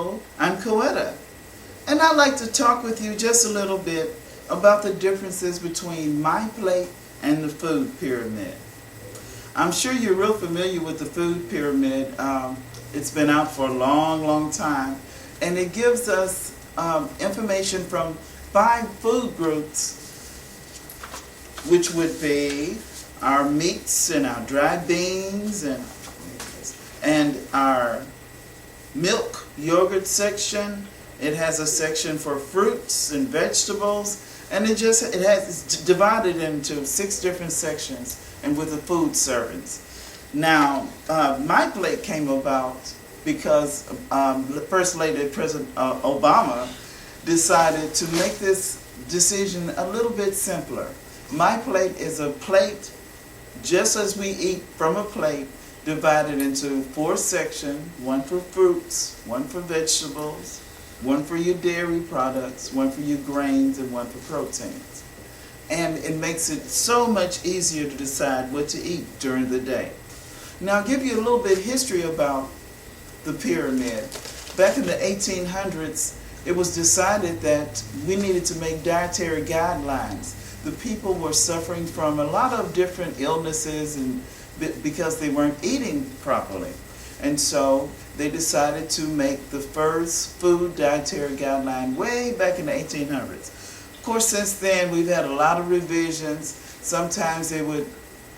Hello, I'm Coetta, and I'd like to talk with you just a little bit about the differences between my plate and the food pyramid. I'm sure you're real familiar with the food pyramid. It's been out for a long time, and it gives us information from 5 food groups, which would be our meats and our dried beans and our milk, yogurt section. It has a section for fruits and vegetables, and it's divided into 6 different sections and with the food servings. Now, my plate came about because First Lady President Obama decided to make this decision a little bit simpler. My plate is a plate just as we eat from a plate, divided into 4 sections, 1 for fruits, 1 for vegetables, 1 for your dairy products, 1 for your grains, and 1 for proteins. And it makes it so much easier to decide what to eat during the day. Now, I'll give you a little bit of history about the pyramid. Back in the 1800s, it was decided that we needed to make dietary guidelines. The people were suffering from a lot of different illnesses and because they weren't eating properly. And so they decided to make the first food dietary guideline way back in the 1800s. Of course, since then, we've had a lot of revisions. Sometimes they would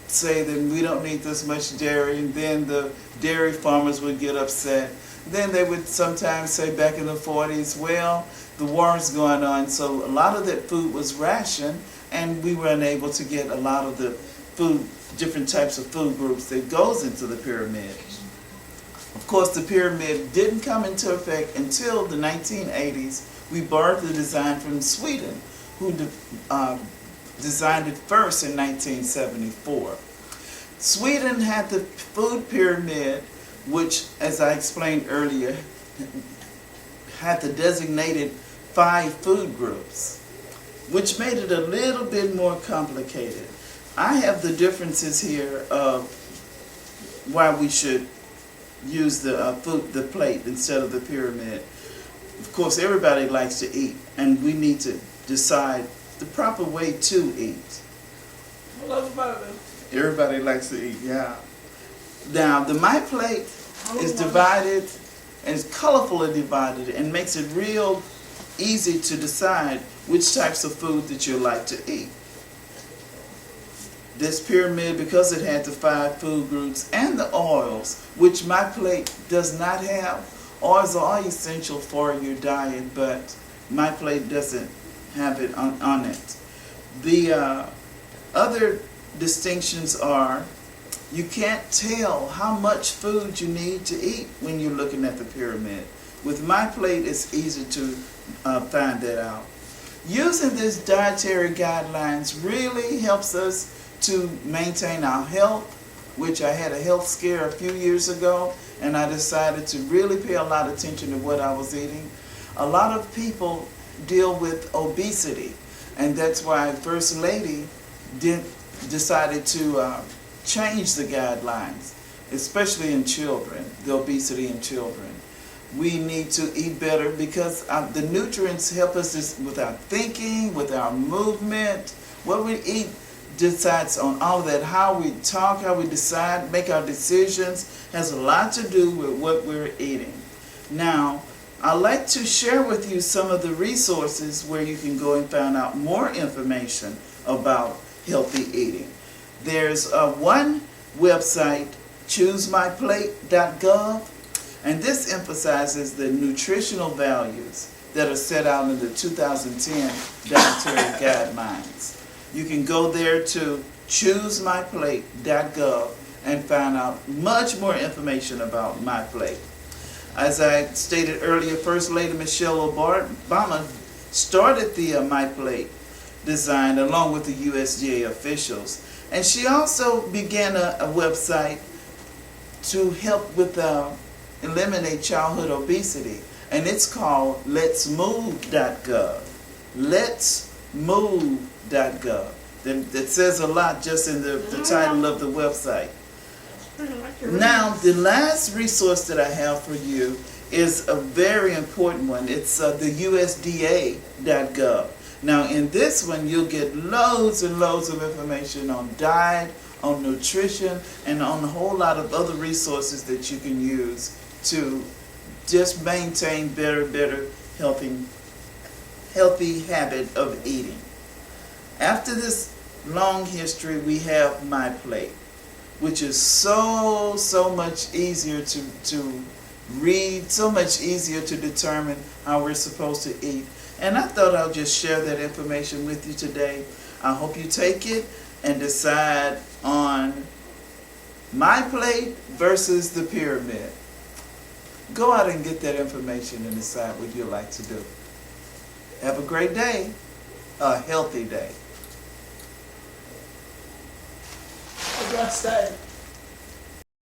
say that we don't need this much dairy, and then the dairy farmers would get upset. Then they would sometimes say back in the 40s, well, the war's going on, so a lot of that food was rationed, and we were unable to get a lot of the food, different types of food groups that goes into the pyramid. Of course, the pyramid didn't come into effect until the 1980s. We borrowed the design from Sweden, who designed it first in 1974. Sweden had the food pyramid, which, as I explained earlier, had the designated 5 food groups, which made it a little bit more complicated. I have the differences here of why we should use the plate instead of the pyramid. Of course, everybody likes to eat, and we need to decide the proper way to eat. Everybody likes to eat, yeah. Now, the My Plate is divided and is colorfully divided and makes it real easy to decide which types of food that you like to eat. This pyramid, because it had the 5 food groups and the oils, which My Plate does not have. Oils are essential for your diet, but My Plate doesn't have it on it. The other distinctions are you can't tell how much food you need to eat when you're looking at the pyramid. With My Plate, it's easy to find that out. Using these dietary guidelines really helps us to maintain our health, which I had a health scare a few years ago, and I decided to really pay a lot of attention to what I was eating. A lot of people deal with obesity, and that's why First Lady decided to change the guidelines, especially in children, the obesity in children. We need to eat better because the nutrients help us with our thinking, with our movement. What we eat decides on all of that. How we talk, how we decide, make our decisions, has a lot to do with what we're eating. Now, I'd like to share with you some of the resources where you can go and find out more information about healthy eating. There's one website, choosemyplate.gov, and this emphasizes the nutritional values that are set out in the 2010 dietary guidelines. You can go there to choosemyplate.gov and find out much more information about My Plate. As I stated earlier, First Lady Michelle Obama started the My Plate design along with the USDA officials. And she also began a website to help with eliminate childhood obesity. And it's called letsmove.gov. Letsmove.gov. That says a lot just in the title of the website. Now, the last resource that I have for you is a very important one. It's the USDA.gov. Now in this one you'll get loads and loads of information on diet, on nutrition, and on a whole lot of other resources that you can use to just maintain better healthy habit of eating. After this long history, we have My Plate, which is so much easier to read, so much easier to determine how we're supposed to eat. And I thought I'll just share that information with you today. I hope you take it and decide on My Plate versus the pyramid. Go out and get that information and decide what you'd like to do. Have a great day, a healthy day. Stay.